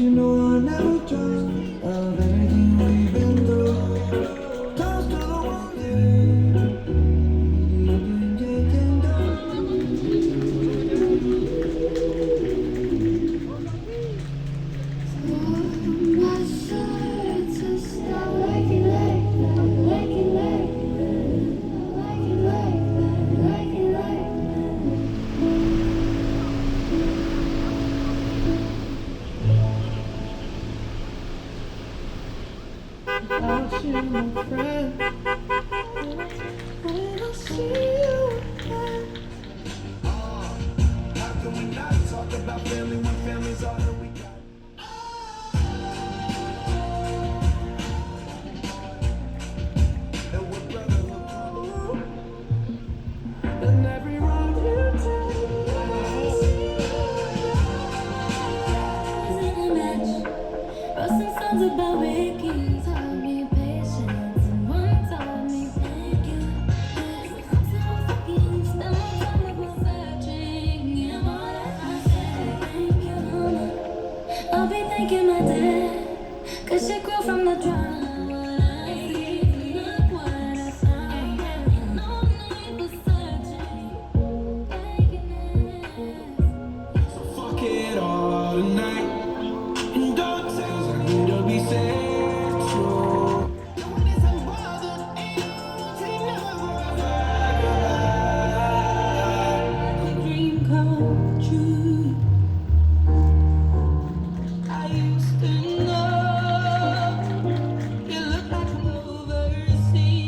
you know I'll never trust of everything we've been through. Toast to the ones you've been taking down. My shirt to stop like it like that, like it like that, like it like that, like it like that. Without you, my friend, when I see you again. How can we not talk about family when family's all that we got? And what brotherhood comes. And every road you take, Roasting songs about Ricky taught me patience, and one taught me thank you. I'm so fucking still on top of my searching. You know that I say thank you, mama. I'll be thanking my dad, 'cause she grew from the drum. What I see, look what I found. No need for searching. Taking it. fuck it all tonight. And don't say I need to be sexual. When it's unbothered, take never A dream come true. I used to know you look like from overseas.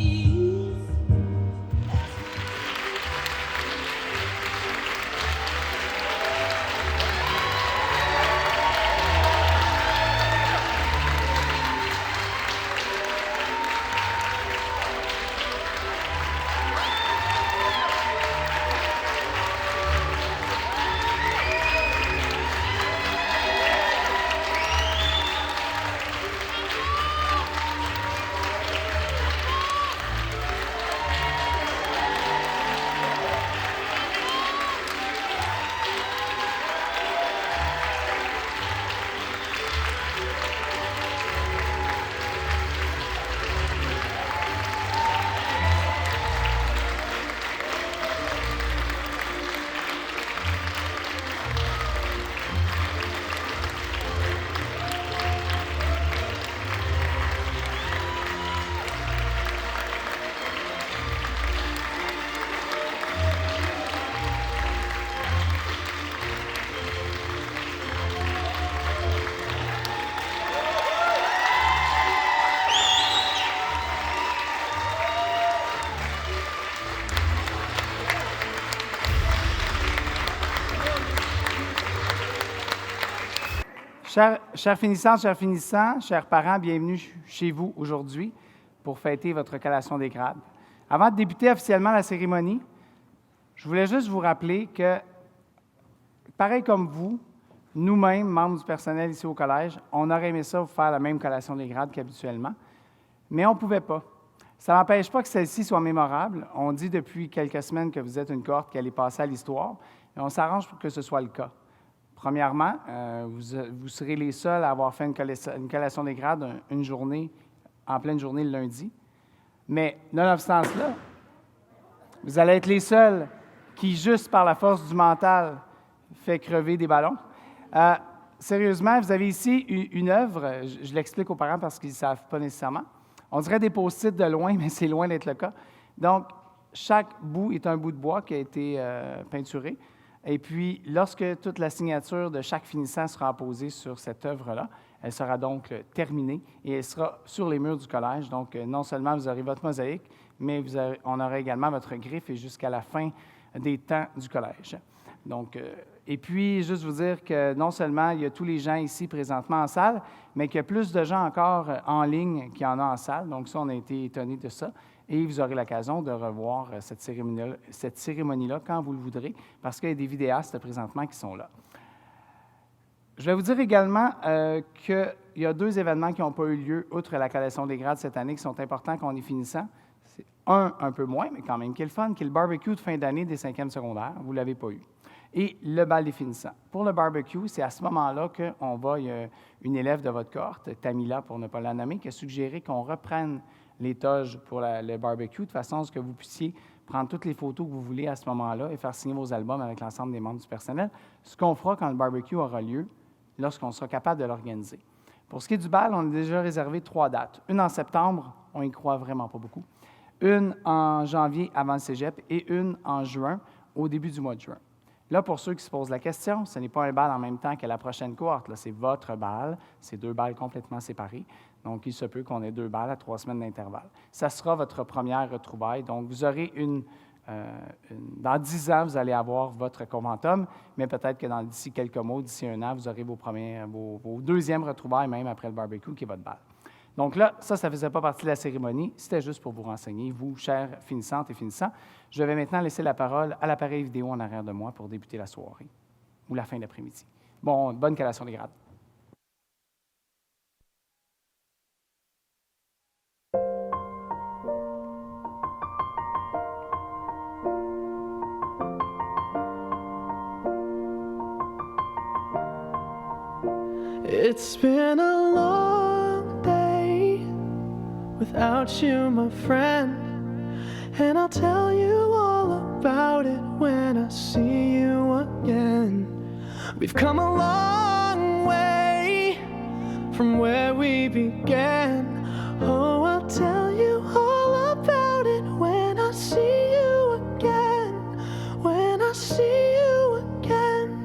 Chers finissants, chers parents, bienvenue chez vous aujourd'hui pour fêter votre collation des grades. Avant de débuter officiellement la cérémonie, je voulais juste vous rappeler que, pareil comme vous, nous-mêmes, membres du personnel ici au collège, on aurait aimé ça vous faire la même collation des grades qu'habituellement, mais on ne pouvait pas. Ça n'empêche pas que celle-ci soit mémorable. On dit depuis quelques semaines que vous êtes une cohorte qui allait passer à l'histoire, et on s'arrange pour que ce soit le cas. Premièrement, vous serez les seuls à avoir fait une collation des grades une journée, en pleine journée le lundi. Mais, nonobstant cela, vous allez être les seuls qui, juste par la force du mental, fait crever des ballons. Sérieusement, vous avez ici une œuvre, je l'explique aux parents parce qu'ils ne savent pas nécessairement. On dirait des post-it de loin, mais c'est loin d'être le cas. Donc, chaque bout est un bout de bois qui a été peinturé. Et puis, lorsque toute la signature de chaque finissant sera apposée sur cette œuvre-là, elle sera donc terminée et elle sera sur les murs du collège. Donc, non seulement vous aurez votre mosaïque, mais on aura également votre griffe et jusqu'à la fin des temps du collège. Donc, et puis, juste vous dire que non seulement il y a tous les gens ici présentement en salle, mais qu'il y a plus de gens encore en ligne qu'il y en a en salle. Donc, ça, on a été étonnés de ça. Et vous aurez l'occasion de revoir cette cérémonie-là quand vous le voudrez, parce qu'il y a des vidéastes présentement qui sont là. Je vais vous dire également qu'il y a 2 événements qui n'ont pas eu lieu, outre la collation des grades cette année, qui sont importants quand on est finissant. C'est un peu moins, mais quand même, qui est le fun, qui est le barbecue de fin d'année des 5e secondaires. Vous ne l'avez pas eu. Et le bal des finissants. Pour le barbecue, c'est à ce moment-là qu'on va, il y a une élève de votre cohorte, Tamila pour ne pas la nommer, qui a suggéré qu'on reprenne les toges pour le barbecue, de façon à ce que vous puissiez prendre toutes les photos que vous voulez à ce moment-là et faire signer vos albums avec l'ensemble des membres du personnel, ce qu'on fera quand le barbecue aura lieu, lorsqu'on sera capable de l'organiser. Pour ce qui est du bal, on a déjà réservé 3 dates. Une en septembre, on y croit vraiment pas beaucoup. Une en janvier avant le cégep et une en juin, au début du mois de juin. Là, pour ceux qui se posent la question, ce n'est pas un bal en même temps que la prochaine cohorte. Là, c'est votre bal. C'est 2 balles complètement séparés. Donc, il se peut qu'on ait 2 balles à 3 semaines d'intervalle. Ça sera votre première retrouvaille. Donc, vous aurez dans 10 ans, vous allez avoir votre conventum, mais peut-être que d'ici quelques mois, d'ici 1 an, vous aurez vos deuxièmes retrouvailles, même après le barbecue, qui est votre bal. Donc là, ça ne faisait pas partie de la cérémonie. C'était juste pour vous renseigner, vous, chères finissantes et finissants. Je vais maintenant laisser la parole à l'appareil vidéo en arrière de moi pour débuter la soirée ou la fin de l'après-midi. Bon, bonne collation des grades. It's been a long day without you, my friend, and I'll tell you all about it when I see you again. We've come a long way from where we began. Oh, I'll tell you all about it when I see you again. When I see you again.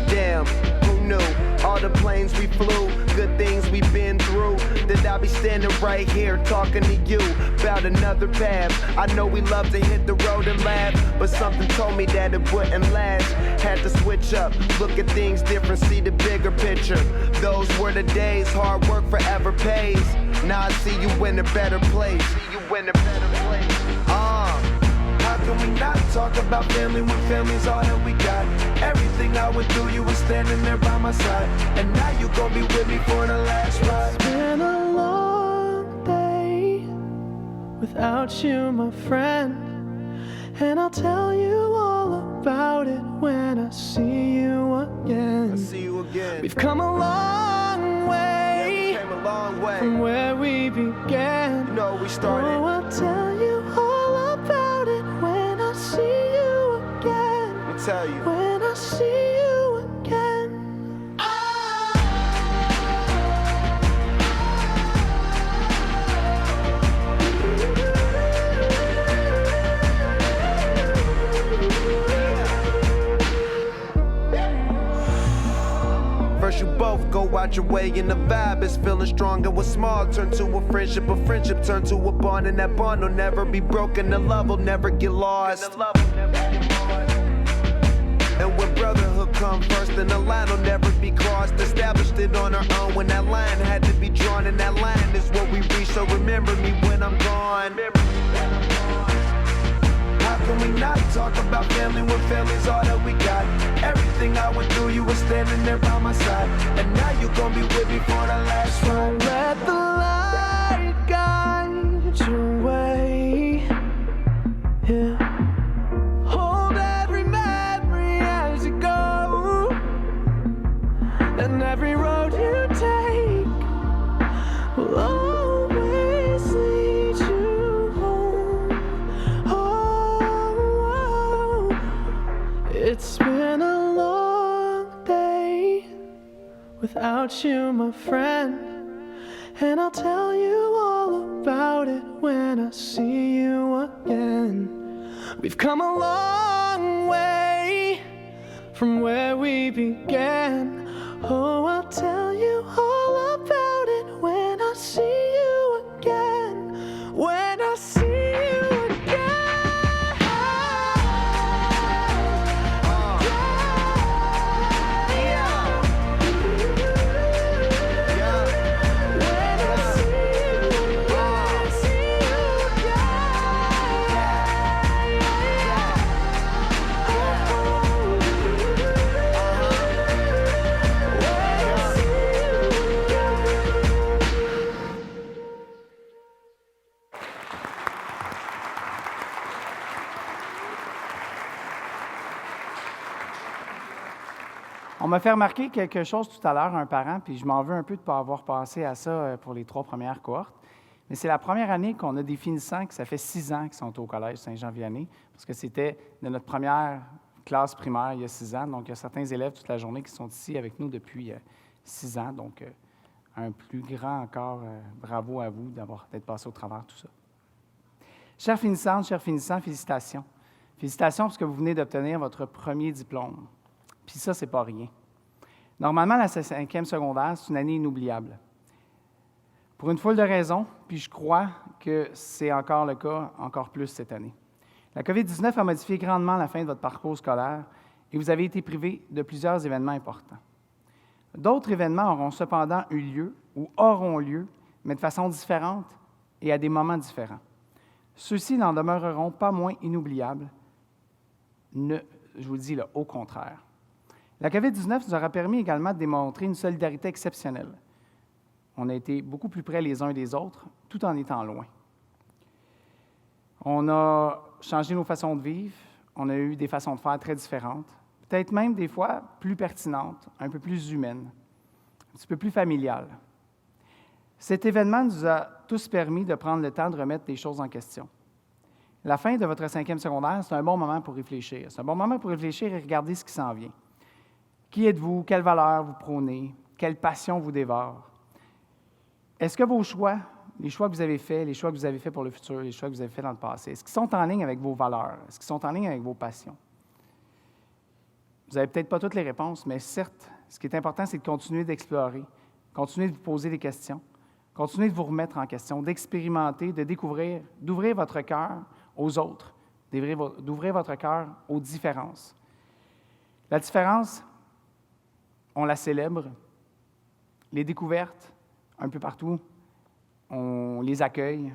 Damn, who knew? All the planes we flew, good things we've been through. That I'll be standing right here talking to you about another path. I know we love to hit the road and laugh, but something told me that it wouldn't last. Had to switch up, look at things different, see the bigger picture. Those were the days, hard work forever pays. Now I see you in a better place. See you in a better place. How can we not talk about family when family's all that we got? Everything I went through, you were standing there by my side. And now you gon' be with me for the last ride. It's been a long day without you, my friend, and I'll tell you all about it when I see you again. I see you again. We've come a long way, Yeah, we came a long way. from where we began. You know we started. Oh, I'll tell you all about it when I see you again. Let me tell you. When I see you again. First you both go out your way and the vibe is feeling strong. And what's small turn to a friendship turn to a bond. And that bond will never be broken, the love will never get lost. And when brotherhood come first, then the line will never be crossed. Established it on our own when that line had to be drawn. And that line is what we reach, so remember me when I'm gone. How can we not talk about family when family's all that we got? Everything I went through, you were standing there by my side. And now you gon' be with me for the last ride. Let the light guide your way. Yeah. Hold every memory as you go, and every road you take will always lead you home. Oh, it's been a long day without you, my friend, and I'll tell you all about it when I see you again. We've come a long way from where we began. Oh, I'll tell you all about it when I see you again. When I see you again. On m'a fait remarquer quelque chose tout à l'heure, un parent, puis je m'en veux un peu de ne pas avoir pensé à ça pour les 3 premières cohortes. Mais c'est la première année qu'on a des finissants, que ça fait 6 ans qu'ils sont au Collège Saint-Jean-Vianney, parce que c'était de notre première classe primaire il y a 6 ans. Donc, il y a certains élèves toute la journée qui sont ici avec nous depuis 6 ans. Donc, un plus grand encore bravo à vous d'être passé au travers de tout ça. Chères finissantes, chers finissants, félicitations. Félicitations parce que vous venez d'obtenir votre premier diplôme. Puis ça, c'est pas rien. Normalement, la 5e secondaire, c'est une année inoubliable. Pour une foule de raisons, puis je crois que c'est encore le cas, encore plus cette année. La COVID-19 a modifié grandement la fin de votre parcours scolaire et vous avez été privé de plusieurs événements importants. D'autres événements auront cependant eu lieu ou auront lieu, mais de façon différente et à des moments différents. Ceux-ci n'en demeureront pas moins inoubliables. Je vous le dis, là, au contraire. La COVID-19 nous aura permis également de démontrer une solidarité exceptionnelle. On a été beaucoup plus près les uns des autres, tout en étant loin. On a changé nos façons de vivre, on a eu des façons de faire très différentes, peut-être même des fois plus pertinentes, un peu plus humaines, un petit peu plus familiales. Cet événement nous a tous permis de prendre le temps de remettre des choses en question. La fin de votre 5e secondaire, c'est un bon moment pour réfléchir. C'est un bon moment pour réfléchir et regarder ce qui s'en vient. Qui êtes-vous? Quelles valeurs vous prônez? Quelle passion vous dévore? Est-ce que vos choix, les choix que vous avez faits, les choix que vous avez faits pour le futur, les choix que vous avez faits dans le passé, est-ce qu'ils sont en ligne avec vos valeurs? Est-ce qu'ils sont en ligne avec vos passions? Vous n'avez peut-être pas toutes les réponses, mais certes, ce qui est important, c'est de continuer d'explorer, continuer de vous poser des questions, continuer de vous remettre en question, d'expérimenter, de découvrir, d'ouvrir votre cœur aux autres, d'ouvrir votre cœur aux différences. La différence, on la célèbre. Les découvertes, un peu partout, on les accueille.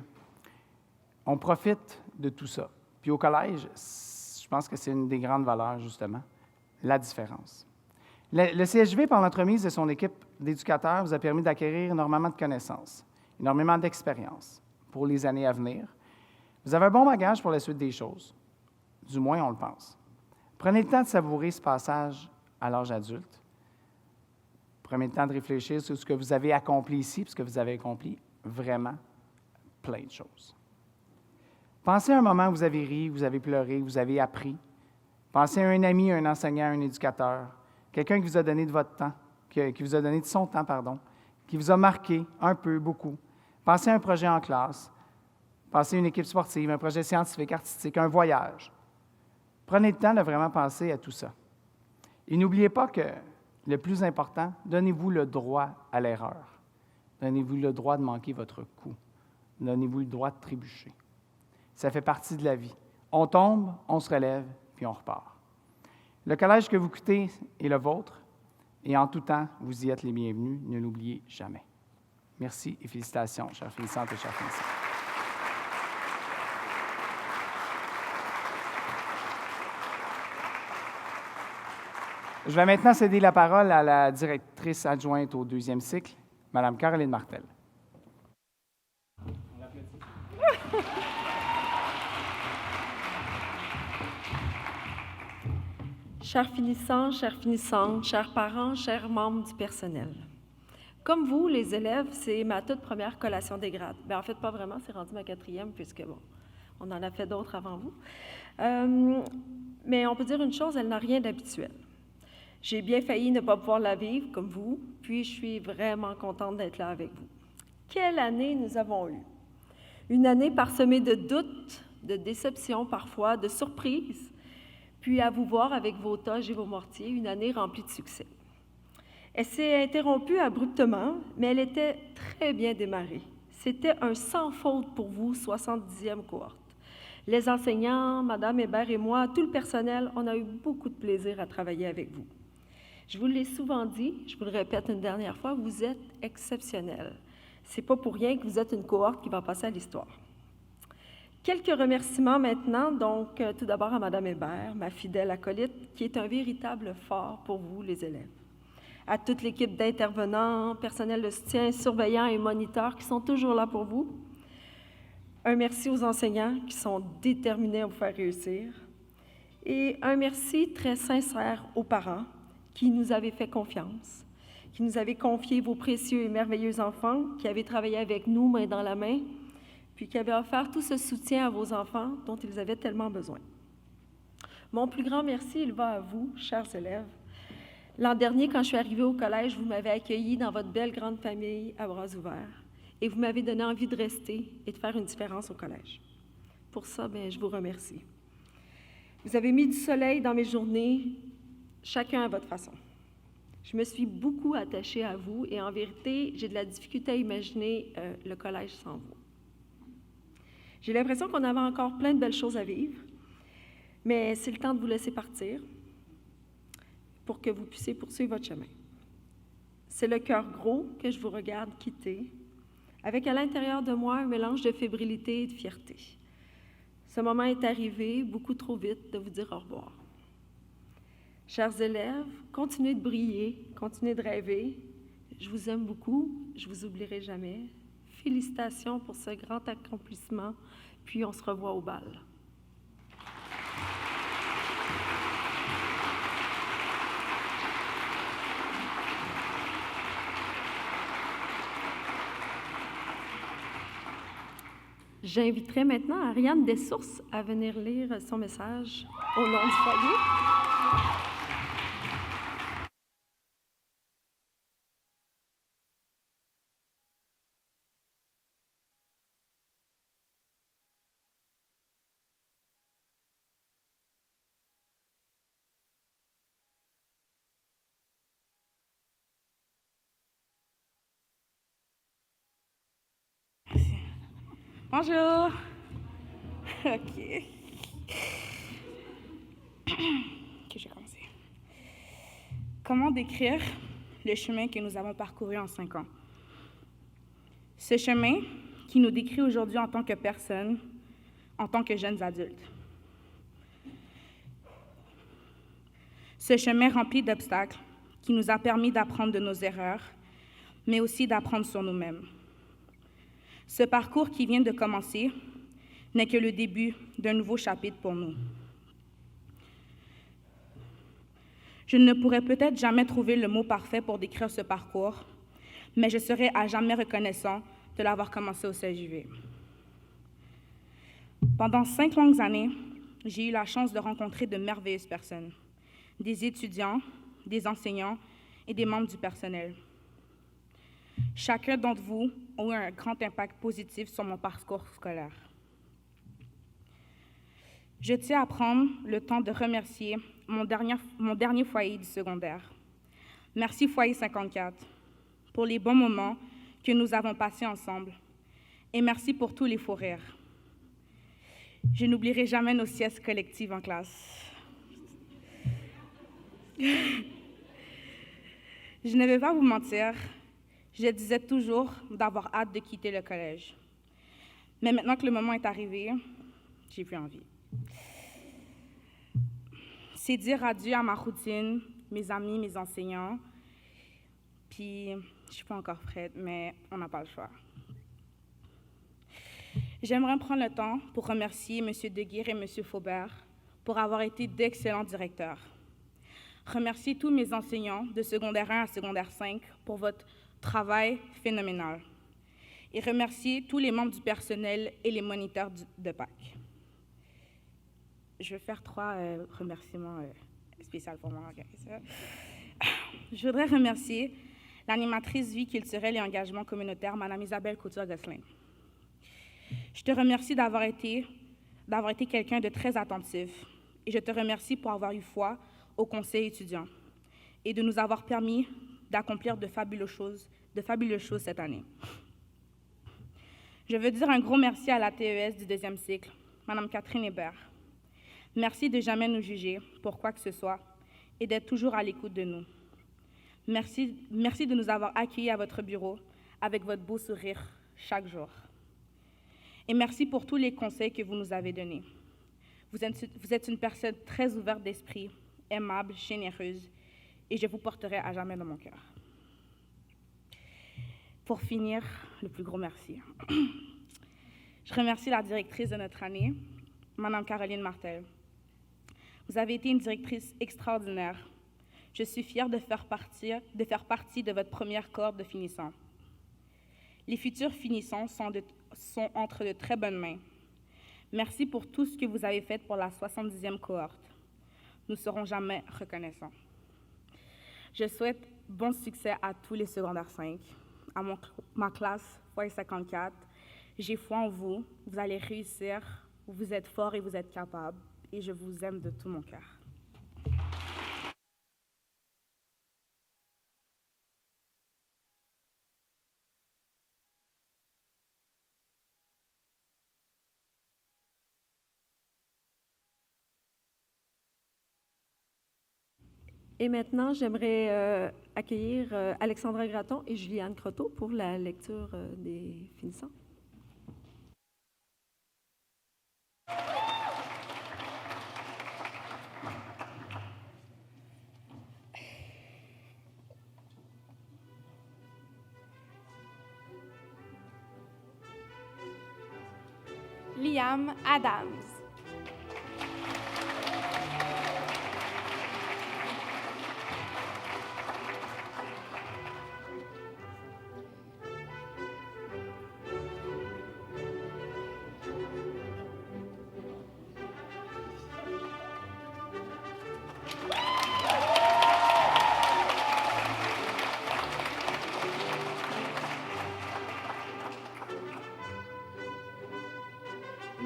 On profite de tout ça. Puis au collège, je pense que c'est une des grandes valeurs, justement, la différence. Le CSJV, par l'entremise de son équipe d'éducateurs, vous a permis d'acquérir énormément de connaissances, énormément d'expérience pour les années à venir. Vous avez un bon bagage pour la suite des choses. Du moins, on le pense. Prenez le temps de savourer ce passage à l'âge adulte. Prenez le temps de réfléchir sur ce que vous avez accompli ici, parce que vous avez accompli vraiment plein de choses. Pensez à un moment où vous avez ri, vous avez pleuré, vous avez appris. Pensez à un ami, un enseignant, un éducateur, quelqu'un qui vous a donné de votre temps, qui vous a donné de son temps, qui vous a marqué un peu, beaucoup. Pensez à un projet en classe. Pensez à une équipe sportive, un projet scientifique, artistique, un voyage. Prenez le temps de vraiment penser à tout ça. Et n'oubliez pas que le plus important, donnez-vous le droit à l'erreur. Donnez-vous le droit de manquer votre coup. Donnez-vous le droit de trébucher. Ça fait partie de la vie. On tombe, on se relève, puis on repart. Le collège que vous quittez est le vôtre, et en tout temps, vous y êtes les bienvenus. Ne l'oubliez jamais. Merci et félicitations, chers finissantes et chers finissants. Je vais maintenant céder la parole à la directrice adjointe au 2e cycle, Mme Caroline Martel. Chers finissants, chères finissantes, chers parents, chers membres du personnel. Comme vous, les élèves, c'est ma toute première collation des grades. Bien, en fait, pas vraiment, c'est rendu ma 4e, puisque, bon, on en a fait d'autres avant vous. Mais on peut dire une chose, elle n'a rien d'habituel. J'ai bien failli ne pas pouvoir la vivre comme vous, puis je suis vraiment contente d'être là avec vous. Quelle année nous avons eue! Une année parsemée de doutes, de déceptions parfois, de surprises, puis à vous voir avec vos toges et vos mortiers, une année remplie de succès. Elle s'est interrompue abruptement, mais elle était très bien démarrée. C'était un sans faute pour vous, 70e cohorte. Les enseignants, Mme Hébert et moi, tout le personnel, on a eu beaucoup de plaisir à travailler avec vous. Je vous l'ai souvent dit, je vous le répète une dernière fois, vous êtes exceptionnels. C'est pas pour rien que vous êtes une cohorte qui va passer à l'histoire. Quelques remerciements maintenant, donc tout d'abord à Mme Hébert, ma fidèle acolyte, qui est un véritable phare pour vous, les élèves. À toute l'équipe d'intervenants, personnel de soutien, surveillants et moniteurs qui sont toujours là pour vous. Un merci aux enseignants qui sont déterminés à vous faire réussir. Et un merci très sincère aux parents qui nous avez fait confiance, qui nous avez confié vos précieux et merveilleux enfants, qui avez travaillé avec nous main dans la main, puis qui avez offert tout ce soutien à vos enfants dont ils avaient tellement besoin. Mon plus grand merci, il va à vous, chers élèves. L'an dernier, quand je suis arrivée au collège, vous m'avez accueilli dans votre belle grande famille à bras ouverts et vous m'avez donné envie de rester et de faire une différence au collège. Pour ça, je vous remercie. Vous avez mis du soleil dans mes journées, chacun à votre façon. Je me suis beaucoup attachée à vous et en vérité, j'ai de la difficulté à imaginer le collège sans vous. J'ai l'impression qu'on avait encore plein de belles choses à vivre, mais c'est le temps de vous laisser partir pour que vous puissiez poursuivre votre chemin. C'est le cœur gros que je vous regarde quitter, avec à l'intérieur de moi un mélange de fébrilité et de fierté. Ce moment est arrivé beaucoup trop vite de vous dire au revoir. Chers élèves, continuez de briller, continuez de rêver. Je vous aime beaucoup, je vous oublierai jamais. Félicitations pour ce grand accomplissement, puis on se revoit au bal. J'inviterai maintenant Ariane Dessources à venir lire son message au nom du foyer. Bonjour. OK. Que je vais commencer. Comment décrire le chemin que nous avons parcouru en 5 ans? Ce chemin qui nous décrit aujourd'hui en tant que personnes, en tant que jeunes adultes. Ce chemin rempli d'obstacles qui nous a permis d'apprendre de nos erreurs, mais aussi d'apprendre sur nous-mêmes. Ce parcours qui vient de commencer n'est que le début d'un nouveau chapitre pour nous. Je ne pourrais peut-être jamais trouver le mot parfait pour décrire ce parcours, mais je serai à jamais reconnaissant de l'avoir commencé au CJV. Pendant 5 longues années, j'ai eu la chance de rencontrer de merveilleuses personnes, des étudiants, des enseignants et des membres du personnel. Chacun d'entre vous a eu un grand impact positif sur mon parcours scolaire. Je tiens à prendre le temps de remercier mon dernier foyer du secondaire. Merci Foyer 54 pour les bons moments que nous avons passés ensemble et merci pour tous les faux rires. Je n'oublierai jamais nos siestes collectives en classe. Je ne vais pas vous mentir, je disais toujours d'avoir hâte de quitter le collège. Mais maintenant que le moment est arrivé, j'ai plus envie. C'est dire adieu à ma routine, mes amis, mes enseignants. Puis, je ne suis pas encore prête, mais on n'a pas le choix. J'aimerais prendre le temps pour remercier M. Deguire et M. Faubert pour avoir été d'excellents directeurs. Remercier tous mes enseignants de secondaire 1 à secondaire 5 pour votre travail phénoménal. Et remercier tous les membres du personnel et les moniteurs de Pâques. Je vais faire 3 remerciements spéciaux pour moi. Okay, ça. Je voudrais remercier l'animatrice vie culturelle et engagement communautaire, Mme Isabelle Couture-Gosselin. Je te remercie d'avoir été quelqu'un de très attentif et je te remercie pour avoir eu foi au conseil étudiant et de nous avoir permis d'accomplir de fabuleuses choses cette année. Je veux dire un gros merci à la TES du 2e cycle, Mme Catherine Hébert. Merci de jamais nous juger pour quoi que ce soit et d'être toujours à l'écoute de nous. Merci de nous avoir accueillis à votre bureau avec votre beau sourire chaque jour. Et merci pour tous les conseils que vous nous avez donnés. Vous êtes une personne très ouverte d'esprit, aimable, généreuse, et je vous porterai à jamais dans mon cœur. Pour finir, le plus gros merci. Je remercie la directrice de notre année, Mme Caroline Martel. Vous avez été une directrice extraordinaire, Je suis fière de faire partie de votre première cohorte de finissants. Les futurs finissants sont entre de très bonnes mains. Merci pour tout ce que vous avez fait pour la 70e cohorte. Nous ne serons jamais reconnaissants. Je souhaite bon succès à tous les secondaires 5, à ma classe Y54. J'ai foi en vous, vous allez réussir, vous êtes forts et vous êtes capables, et je vous aime de tout mon cœur. Et maintenant, j'aimerais accueillir Alexandra Gratton et Juliane Croteau pour la lecture des finissants. Liam Adams.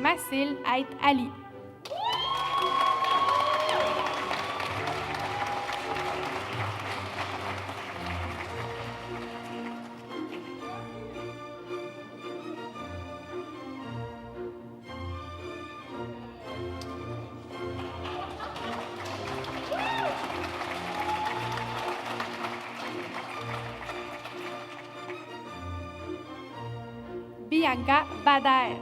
Masil Ait Ali. Bianca Bader.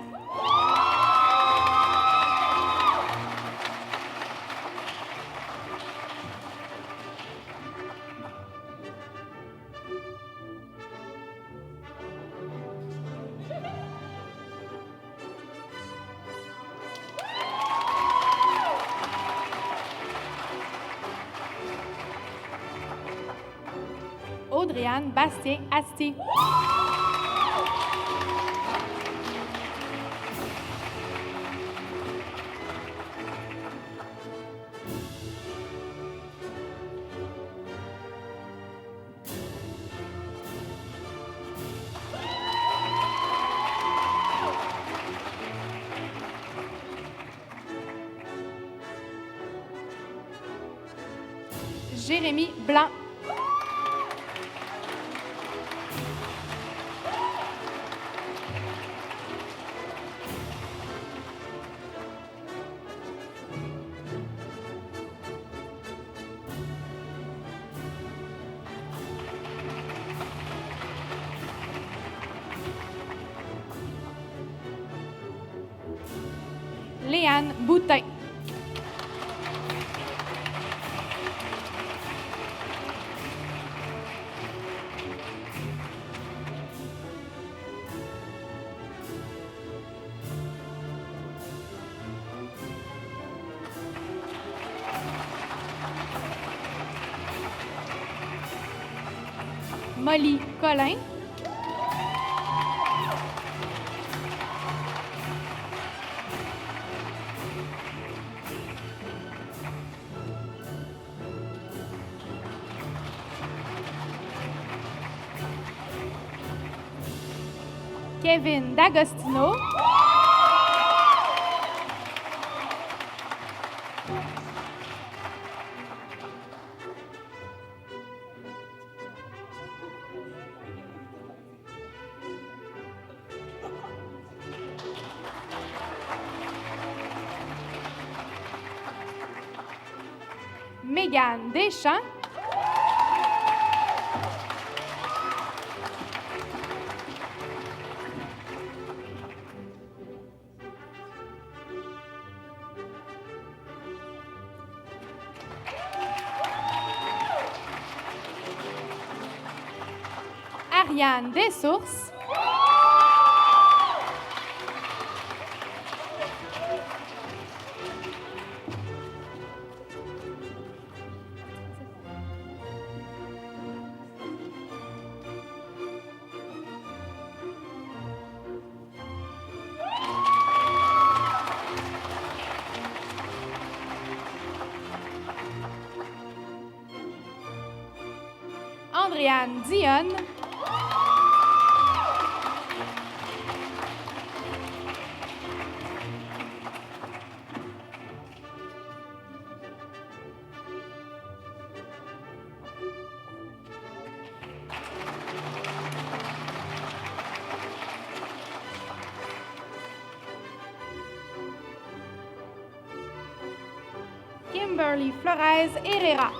Audriane Bastien-Asti. Jérémy Blanc. Léane Boutin. Molly Collin. Kevin D'Agostino. Mégane Deschamps. Ariane Dessources. Andréane Dionne. Kimberly Flores Herrera.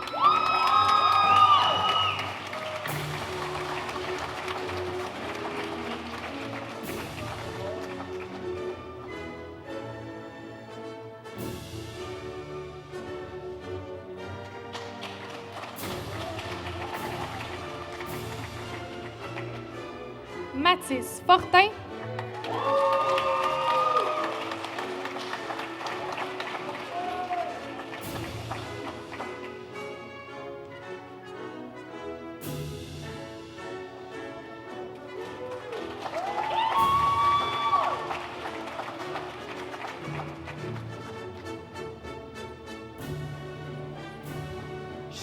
Mathis Fortin.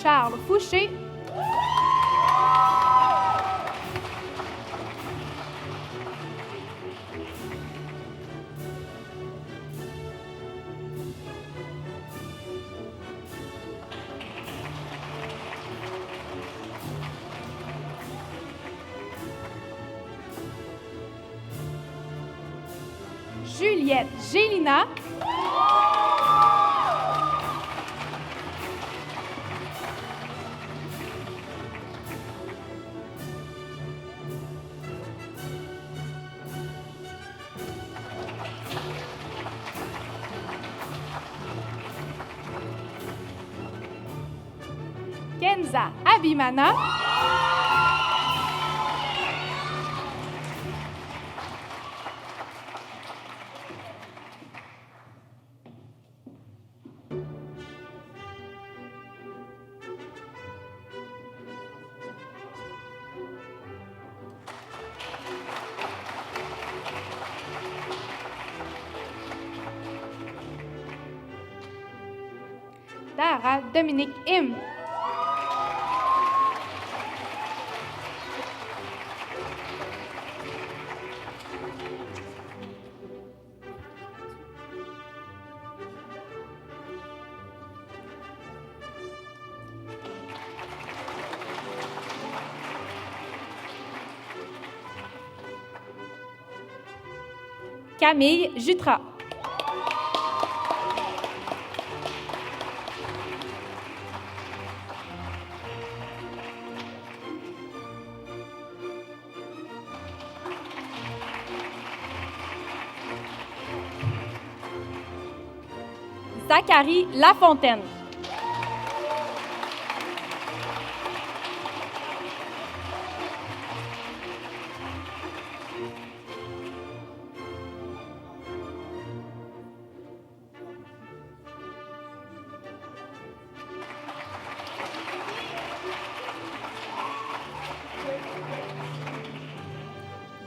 Charles Fouché. Juliette Gélina. Kenza Abimana. Dara Dominique Im. Camille Jutras. Zachary Lafontaine.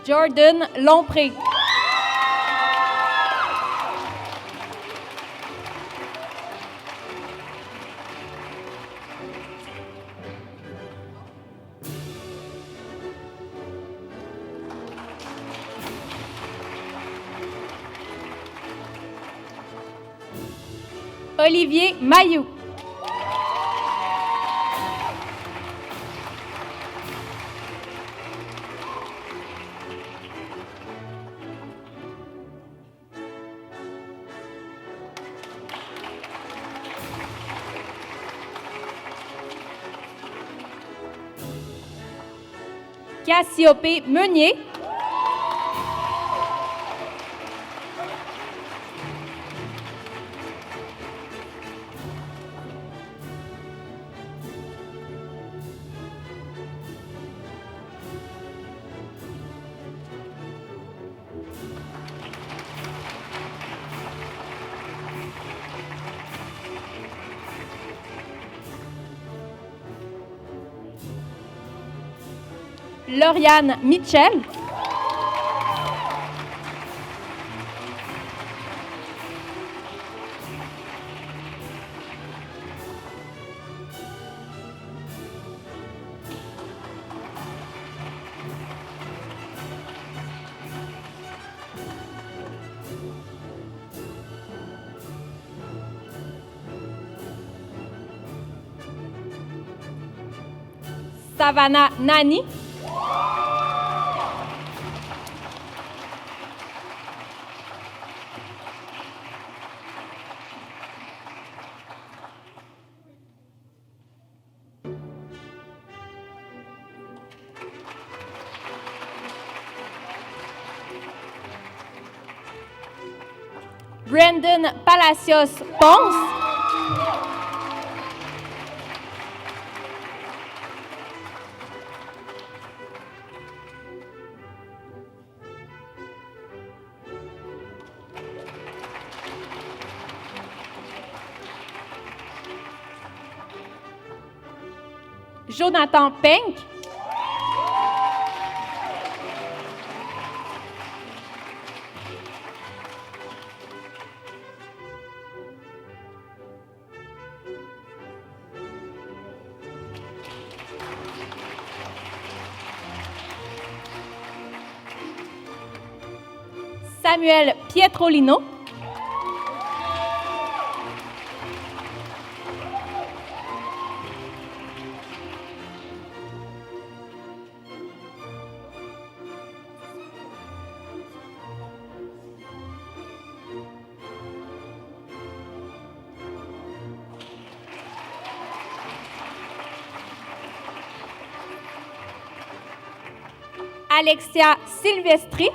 Jordan Lompré. Olivier Mailloux. Cassiopée Meunier. Lauriane Mitchell. Savannah Nani. Brandon Palacios Ponce. Jonathan Penck. Samuel Pietrolino. Alexia Silvestri.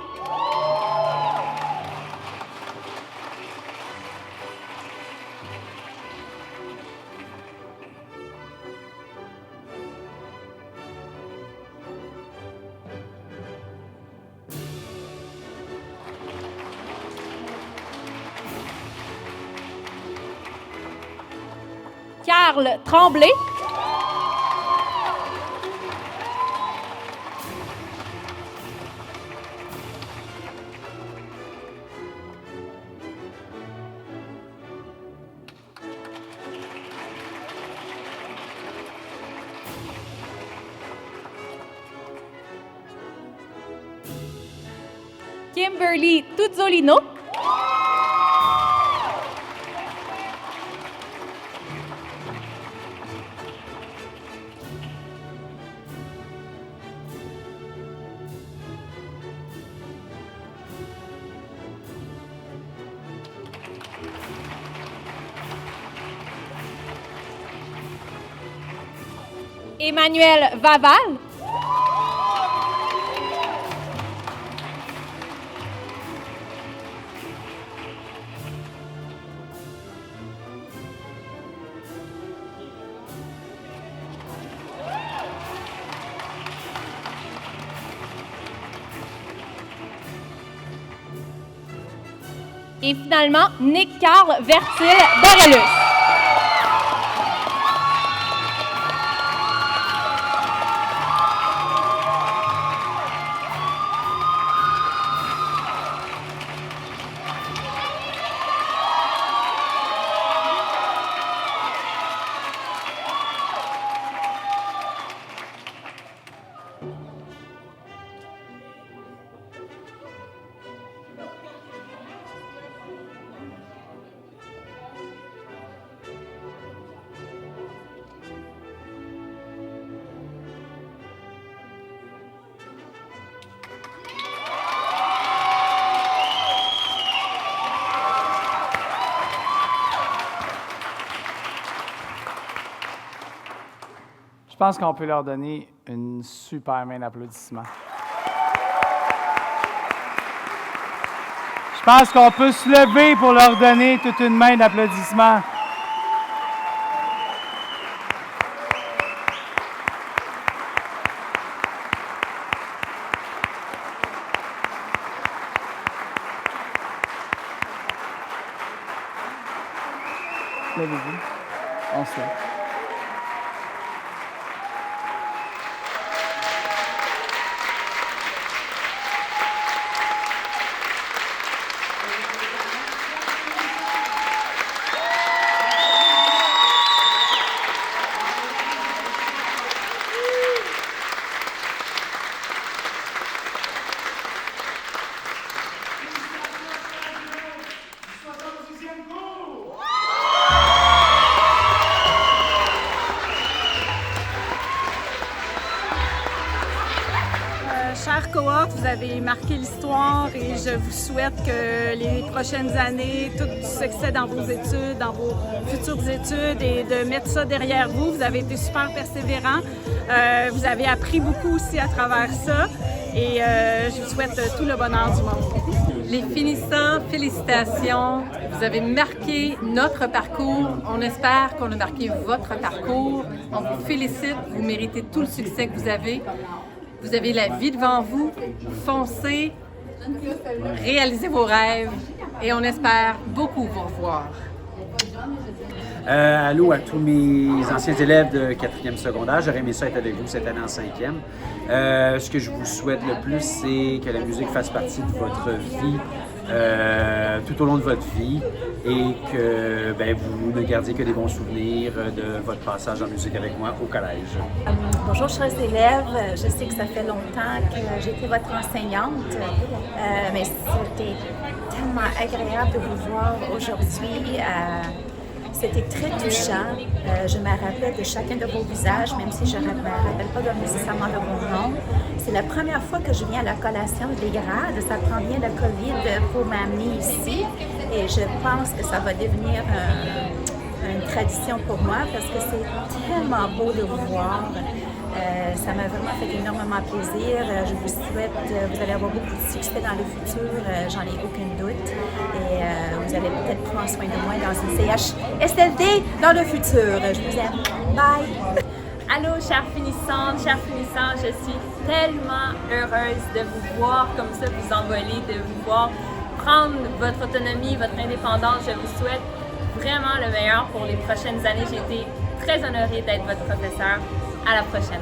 Carl Tremblay. Kimberly Tuzzolino. Emmanuel Vaval. Et finalement, Nick Carl Vertil Borelus. Je pense qu'on peut leur donner une super main d'applaudissement. Je pense qu'on peut se lever pour leur donner toute une main d'applaudissement. Levez-vous. On se lève. Hart, vous avez marqué l'histoire et je vous souhaite que les prochaines années, tout du succès dans vos études, dans vos futures études et de mettre ça derrière vous. Vous avez été super persévérant. Vous avez appris beaucoup aussi à travers ça et je vous souhaite tout le bonheur du monde. Les finissants, félicitations. Vous avez marqué notre parcours. On espère qu'on a marqué votre parcours. On vous félicite. Vous méritez tout le succès que vous avez. Vous avez la vie devant vous. Foncez, réalisez vos rêves et on espère beaucoup vous revoir. Allô à tous mes anciens élèves de 4e secondaire. J'aurais aimé ça être avec vous cette année en 5e. Ce que je vous souhaite le plus, c'est que la musique fasse partie de votre vie tout au long de votre vie et que vous ne gardiez que des bons souvenirs de votre passage en musique avec moi au collège. Bonjour chers élèves, je sais que ça fait longtemps que j'étais votre enseignante, mais c'était tellement agréable de vous voir aujourd'hui. C'était très touchant. Je me rappelle de chacun de vos visages, même si je ne me rappelle pas nécessairement de vos noms. C'est la première fois que je viens à la collation des grades. Ça prend bien le COVID pour m'amener ici. Et je pense que ça va devenir une tradition pour moi parce que c'est tellement beau de vous voir. Ça m'a vraiment fait énormément plaisir. Je vous souhaite, vous allez avoir beaucoup de succès dans le futur, j'en ai aucun doute. Et vous allez peut-être prendre soin de moi dans une CHSLD dans le futur. Je vous aime. Bye! Allô, chers finissants, je suis tellement heureuse de vous voir comme ça, vous envoler, de vous voir prendre votre autonomie, votre indépendance. Je vous souhaite vraiment le meilleur pour les prochaines années. J'ai été très honorée d'être votre professeur. À la prochaine.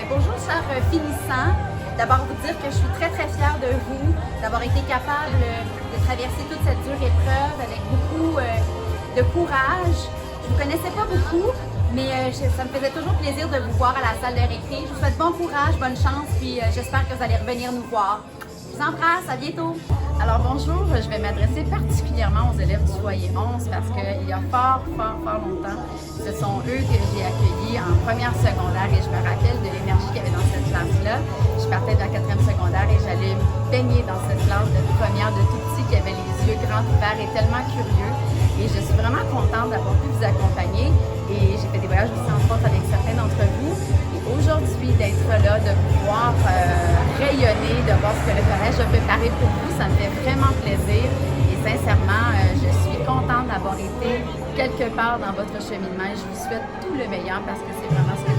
Bonjour, chers finissants. D'abord, vous dire que je suis très, très fière de vous, d'avoir été capable de traverser toute cette dure épreuve avec beaucoup de courage. Je ne vous connaissais pas beaucoup, mais ça me faisait toujours plaisir de vous voir à la salle de récré. Je vous souhaite bon courage, bonne chance, puis j'espère que vous allez revenir nous voir. Je vous embrasse, à bientôt. Alors bonjour, je vais m'adresser particulièrement aux élèves du foyer 11 parce qu'il y a fort longtemps, ce sont eux que j'ai accueillis en première secondaire et je me rappelle de l'énergie qu'il y avait dans cette classe-là. Je partais de la 4e secondaire et j'allais me baigner dans cette classe de première de tout petit qui avait les yeux grands ouverts et tellement curieux. Et je suis vraiment contente d'avoir pu vous accompagner et j'ai fait des voyages aussi en France avec certains d'entre vous. Et aujourd'hui, d'être là, de vous voir rayonner, de voir ce que le collège a préparé pour vous, ça me fait vraiment plaisir. Et sincèrement, je suis contente d'avoir été quelque part dans votre cheminement et je vous souhaite tout le meilleur parce que c'est vraiment ce que